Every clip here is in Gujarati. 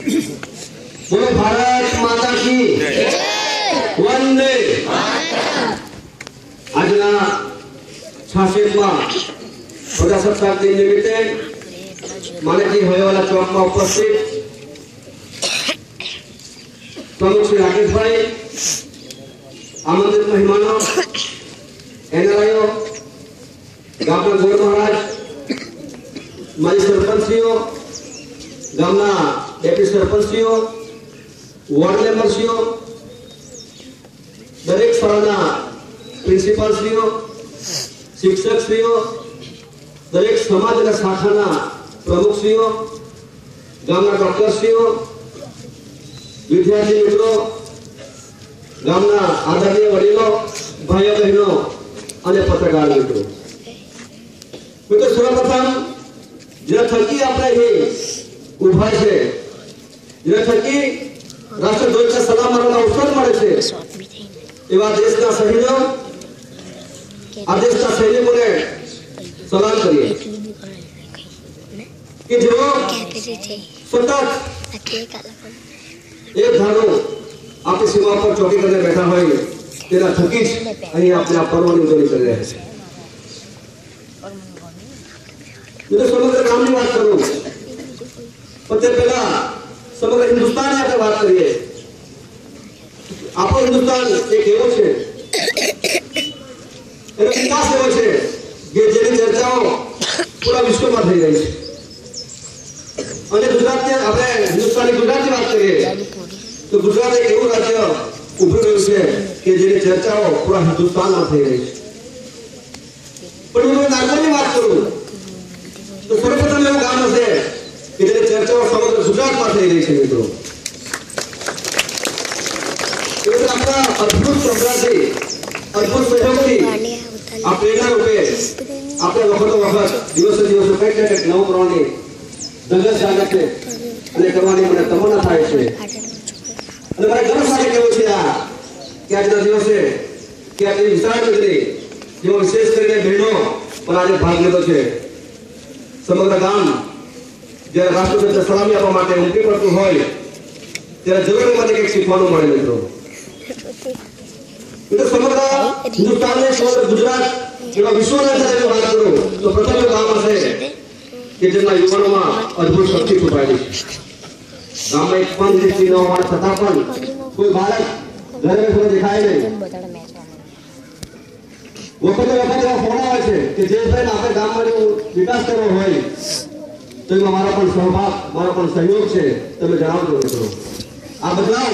बोलो भारत माता की वंदे આજના 66મા પ્રજાસત્તાક દિન નિમિત્તે માનેજી હોયવાલા ચોકમાં ઉપસ્થિત પ્રમુખ શ્રી રાકેશભાઈ, આમંત્રિત મહેમાનો, એનઆરઆઈઓ, ગામના ગોળ મહારાજ, માજી સરપંચશ્રીઓ, ગામના ડેપ્યુટી સરપંચશ્રીઓ, વોર્ડ મેમ્બરશ્રીઓ, દરેક શાળાના પ્રિન્સિપાલશ્રીઓ, શિક્ષકશ્રીઓ, દરેક સમાજના શાખાના પ્રમુખશ્રીઓ, ગામના ડોક્ટરશ્રીઓ, વિદ્યાર્થી મિત્રો, ગામના આદરણીય વડીલો, ભાઈઓ બહેનો અને પત્રકાર મિત્રો, સૌપ્રથમ જેના થકી આપણે અહીં ઉભા છે, જેના થકી રાષ્ટ્રધ્વજને સલામ કરવાનો અવસર મળે છે, એવા દેશના શહીદો, આ દેશના સૈનિકોને સલામ કરીએ કે જેઓ સતત એક ધારો આપણી સીમા પર ચોકી કરીને બેઠા હોય, તેના થકી જ અહીં આપણે આ પર્વની ઉજવણી કરી રહ્યા છીએ. હું તો સમગ્ર ગામની વાત કરું, પણ તે પહેલા સમગ્ર હિન્દુસ્તાનની આપણે વાત કરીએ. આપણો હિન્દુસ્તાન એક એવો છે, એનો વિકાસ એવો છે કે જેની ચર્ચાઓ પૂરા વિશ્વમાં થઈ રહી છે. અને ગુજરાતને આપણે હિન્દુસ્તાનની ગુજરાતની વાત કરીએ તો ગુજરાત એક એવું રાજ્ય ઉભરી રહ્યું છે કે જેની ચર્ચાઓ પૂરા હિન્દુસ્તાનમાં થઈ રહી છે. પણ હું નાગરિકની વાત કરું તો સર્વપ્રથમ એવું ગામ હશે કે જેની ચર્ચાઓ સમગ્ર ગુજરાતમાં થઈ રહી છે. મિત્રો, આપણા અદ્ભુત સંગ્રામથી, અદ્ભુત સહયોગથી આ પ્રેરણા રૂપે આપણે વખતો વખત દિવસે દિવસે કંઈક ને કંઈક નવું કરવાની ધગશ જાગે છે અને કરવાની મને તમન્ના થાય છે. અને મારે ઘણું સારું કહેવું છે કે આજના દિવસે કે આપણી વિશાળ નગરી જેમાં વિશેષ કરીને બહેનો પણ આજે ભાગ લીધો છે. સમગ્ર ગામ જ્યારે રાષ્ટ્રધ્વજને સલામી આપવા માટે ઉમટી પડતું હોય ત્યારે જરૂર મને કંઈક શીખવાનું મળે. મિત્રો, સમગ્ર હિન્દુસ્તાનને સમગ્ર ગુજરાત એવા વિશ્વની અંદર વાત કરું તો પ્રથમ ગામ હશે કે જેમના યુવાનોમાં અદ્ભુત શક્તિ છુપાયેલી છે. ગામમાં એક પણ દીકરી ન હોવા છતાં પણ કોઈ બાળક ઘરે બેઠો દેખાય નહીં. વખતે એવા ફોન આવે છે કે જે ભાઈ આપણે ગામમાં વિકાસ કરવો હોય તો એમાં મારો પણ સહભાગ, મારો પણ સહયોગ છે, તમે જણાવજો. મિત્રો, આ બદલાવ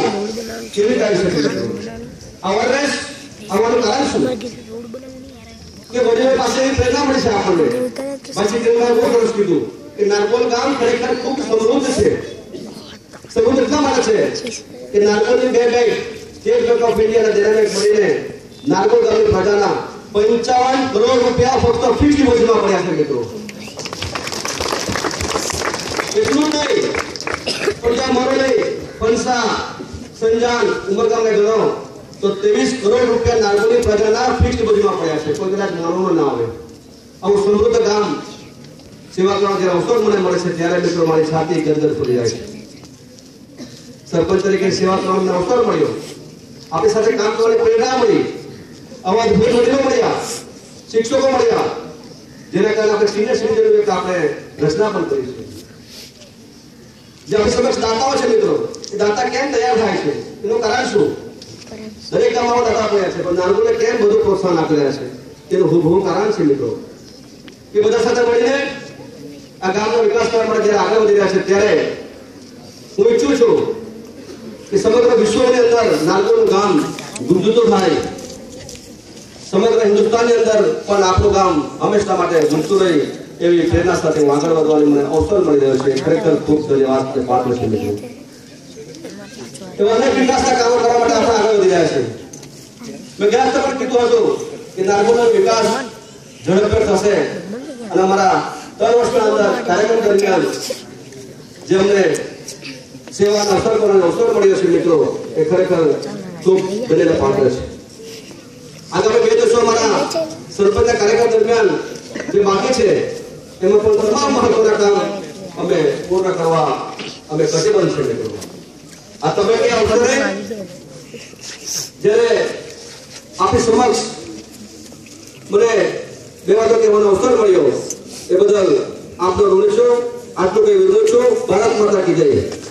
કેવી રીતે આવી શકે? અવેરનેસ આવવાનું કારણ શું? કે વડીલો પાસે પ્રેરણા મળી છે આપણને. પછી તેમાં બહુ સરસ કીધું કે નારગોલ ગામ ખરેખર ખૂબ સમૃદ્ધ છે. સમૃદ્ધ એટલા માટે છે કે નારગોલની બે bank, state bank of India અને દેના બેંક મળીને નારગોલ ગામની પ્રજાના 55 કરોડ રૂપિયા ફક્ત ફિક્સ ડિપોઝિટમાં પડ્યા છે. મિત્રો, એટલું નહીં પણ જ્યાં મરોલી, પંસા, સંજાન, ઉમરગામ ને ગણો તો 23 કરોડ રૂપિયા નારગોલની પ્રજાના ફિક્સ ડિપોઝિટમાં પડ્યા છે. કોઈ કદાચ માનવામાં ના આવે. આવું સમૃદ્ધ ગામ સેવા કરવાનો જ્યારે અવસર મને મળે છે ત્યારે મિત્રો મારી છાતી ગદગદ ફૂલી જાય છે. સરપંચ તરીકે સેવા કરવાનો અવસર મળ્યો, આપણી સાથે કામ કરવાની પ્રેરણા મળી, આવા અદ્ભુત વડીલો મળ્યા, શિક્ષકો મળ્યા, જેના કારણે આપણે સિનિયર સિટીઝન એક આપણે રચના પણ કરી છે. જે આપણી સમક્ષ દાતાઓ છે મિત્રો, એ દાતા કેમ તૈયાર થાય છે એનું કારણ શું? દરેક ગામમાં દાતા પડ્યા છે, પણ નારગોલને કેમ બધું પ્રોત્સાહન આપી રહ્યા છે તેનું હુબહુ કારણ છે. મિત્રો, એ બધા સાથે મળીને આ ગામનો વિકાસ કરવા માટે જ્યારે આગળ વધી રહ્યા છે ત્યારે હું ઈચ્છું છું કે સમગ્ર વિશ્વની અંદર નારગોલનું ગામ ગુંજતું થાય, સમગ્ર હિન્દુસ્તાનની અંદર પણ આપણું ગામ હંમેશા માટે ગુંજતું રહે એવી પ્રેરણા સાથે હું આગળ વધવાની મને અવસર મળી રહ્યો છે. ખરેખર ખૂબ ધન્યવાદ પાત્ર છે. મિત્રો, એવા અનેક વિકાસના કામો કરવા માટે આપણે આગળ વધી રહ્યા છીએ. મેં ગયા પણ કીધું હતું કે નારગોલનો વિકાસ ઝડપભેર થશે અને અમારા 3 વર્ષના અંદર કાર્યક્રમ દરમિયાન જે અમને સેવાનો અવસર કરવાનો અવસર મળ્યો છે મિત્રો, એ ખરેખર ખૂબ ધન્યવાદ પાત્ર છે. આગામી 2 દિવસો અમારા સરપંચના કાર્યક્રમ દરમિયાન જે બાકી છે એમાં પણ તમામ મહત્વના કામ અમે પૂર્ણ કરવા અમે કટિબદ્ધ છે મિત્રો. આ તબક્કે અવસરે જ્યારે આપણી સમક્ષ મને બે વાતો કહેવાનો અવસર મળ્યો એ બદલ આપનો ઋણી છું. આટલું કઈ વિરોધ છું. ભારત માતા કી જય.